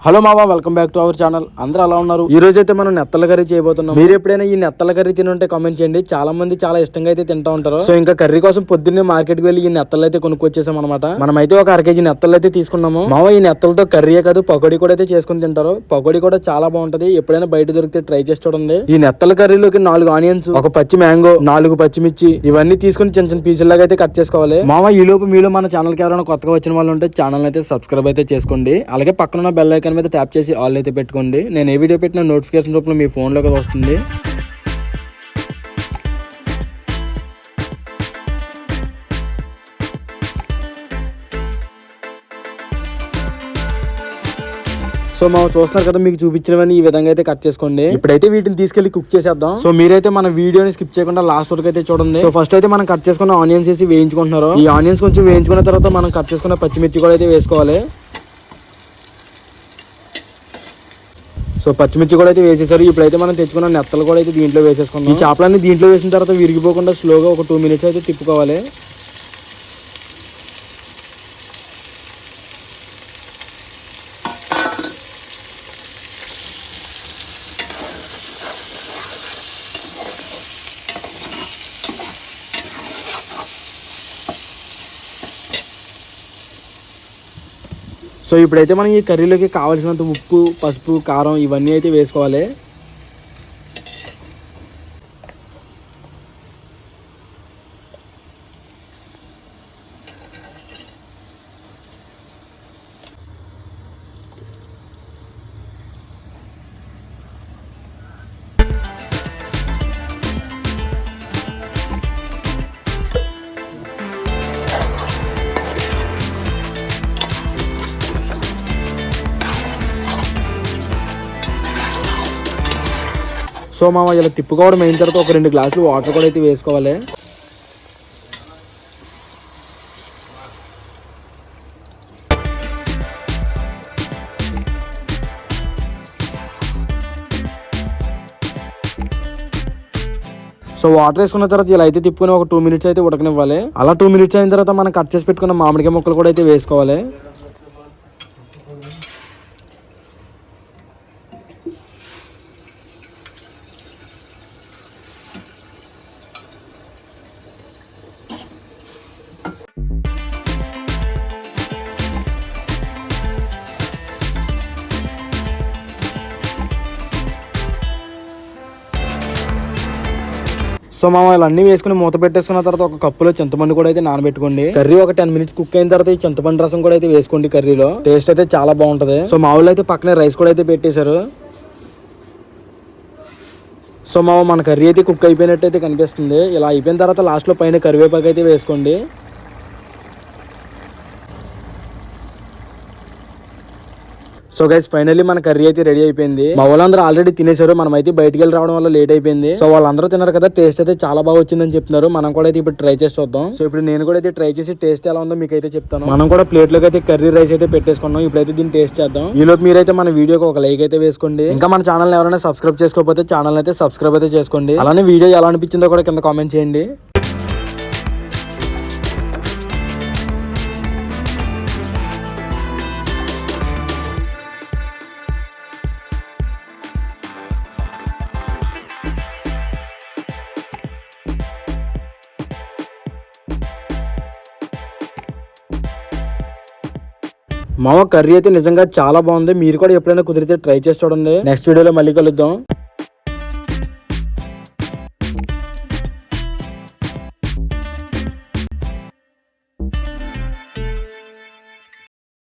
Hello మావా, welcome back to our channel. అందరూ ఎలా ఉన్నారు? ఈ రోజు అయితే మనం నెత్తల కర్రీ చేయబోతున్నాం. మీరు ఎప్పుడైనా ఈ నెత్తల కర్రీ తినుంటే కామెంట్ చేయండి. చాలా మంది చాలా ఇష్టంగా అయితే తింటా ఉంటారు. సో ఇంకా కర్రీ కోసం పొద్దున్నే మార్కెట్ కి వెళ్ళి ఈ నెత్తలు అయితే కొనుక్కొచ్చేసాం అనమాట. మనం అయితే ఒక 1 kg నెత్తలు అయితే తీసుకున్నాము. మావా ఈ నెత్తలతో కర్రీయే కాదు పకోడీ కూడా అయితే చేసుకుని తింటారు. పకోడీ కూడా చాలా బాగుంటది. ఎప్పుడైనా బయట దొరికితే ట్రై చేసి చూడండి. ఈ నెత్తల కర్రీలోకి 4 ఆనియన్స్, ఒక పచ్చి మ్యాంగో, 4 పచ్చిమిర్చి ఇవన్నీ తీసుకుని చిన్న చిన్న పీసుల లాగా అయితే కట్ చేసుకోవాలి. మావా ఈ లోపు మీలో మన ఛానల్ కి ఎవరైనా కొత్తగా వచ్చిన వాళ్ళు ఉంటే ఛానల్ అయితే సబ్స్క్రైబ్ అయితే చేసుకోండి. అలాగే పక్కన ఉన్న బెల్ ఐకాన్ మీద ట్యాప్ చేసి ఆల్ అయితే పెట్టుకోండి. నేను ఏ వీడియో పెట్టిన నోటిఫికేషన్ రూపంలో మీ ఫోన్లోకి వస్తుంది. సో మనం చూస్తున్నారు కదా, మీకు చూపించినవన్నీ ఈ విధంగా అయితే కట్ చేసుకోండి. ఇప్పుడైతే వీటిని తీసుకెళ్లి కుక్ చేసేద్దాం. సో మీరైతే మన వీడియోని స్కిప్ చేయకుండా లాస్ట్ వరకు అయితే చూడండి. సో ఫస్ట్ అయితే మనం కట్ చేసుకున్న ఆనియన్స్ వేసి వేయించుకుంటున్నారు. ఈ ఆనియన్స్ కొంచెం వేయించుకున్న తర్వాత మనం కట్ చేసుకున్న పచ్చిమిర్చి కూడా అయితే వేసుకోవాలి. సో పచ్చిమిర్చి కూడా అయితే వేసేసారు. ఇప్పుడైతే మనం తెచ్చుకున్న నెత్తలు కూడా అయితే దీంట్లో వేసేసుకున్నాం. ఈ చేపలన్నీ దీంట్లో వేసిన తర్వాత విరిగిపోకుండా స్లోగా ఒక 2 minutes అయితే తిప్పుకోవాలి. సో ఇప్పుడైతే మనం ఈ కర్రీలోకి కావాల్సినంత ఉప్పు, పసుపు, కారం ఇవన్నీ అయితే వేసుకోవాలి. సో మామ ఇలా తిప్పుకోవడం అయిన తర్వాత ఒక 2 గ్లాసులు వాటర్ కూడా అయితే వేసుకోవాలి. సో వాటర్ వేసుకున్న తర్వాత ఇలా అయితే తిప్పుకొని ఒక 2 minutes అయితే ఉడకనివ్వాలి. అలా 2 minutes అయిన తర్వాత మనం కట్ చేసి పెట్టుకున్న మామిడికాయ ముక్కలు కూడా అయితే వేసుకోవాలి. సో మామ ఇలా అన్ని వేసుకుని మూత పెట్టేసుకున్న తర్వాత ఒక కప్పులో చింతపండు కూడా అయితే నానబెట్టుకోండి. కర్రీ ఒక 10 minutes కుక్ అయిన తర్వాత ఈ చింతపండు రసం కూడా అయితే వేసుకోండి. కర్రీలో టేస్ట్ అయితే చాలా బాగుంటది. సో మా ఊళ్ళో అయితే పక్కనే రైస్ కూడా అయితే పెట్టేశారు. సో మామ మన కర్రీ అయితే కుక్ అయిపోయినట్టు అయితే కనిపిస్తుంది. ఇలా అయిపోయిన తర్వాత లాస్ట్ లో పైన కరివేపాకు అయితే వేసుకోండి. సో గైస్ ఫైనల్లీ మన కర్రీ అయితే రెడీ అయిపోయింది. మా వాళ్ళందరూ ఆల్రెడీ తినేశారు. మనం అయితే బయటికి వెళ్ళి రావడం వల్ల లేట్ అయిపోయింది. సో వాళ్ళందరూ తిన్నారు కదా, టేస్ట్ అయితే చాలా బాగా వచ్చిందని చెప్తున్నారు. మనం కూడా అయితే ఇప్పుడు ట్రై చేసి చూద్దాం. సో ఇప్పుడు నేను కూడా అయితే ట్రై చేసి టేస్ట్ ఎలా ఉందో మీకు అయితే చెప్తాను. మనం కూడా ప్లేట్ లోకి అయితే కర్రీ రైస్ అయితే పెట్టేసుకున్నాం. ఇప్పుడైతే దీన్ని టేస్ట్ చేద్దాం. ఈ లోపు మీరైతే మన వీడియోకి ఒక లైక్ అయితే వేసుకోండి. ఇంకా మన ఛానల్ ఎవరైనా సబ్స్క్రైబ్ చేసుకోకపోతే ఛానల్ అయితే సబ్స్క్రైబ్ అయితే చేసుకోండి. అలానే వీడియో ఎలా అనిపించిందో కూడా కింద కామెంట్ చేయండి. మామ కర్రీ అయితే నిజంగా చాలా బాగుంది. మీరు కూడా ఎప్పుడైనా కుదిరితే ట్రై చేసి చూడండి. నెక్స్ట్ వీడియోలో మళ్ళీ కలుద్దాం.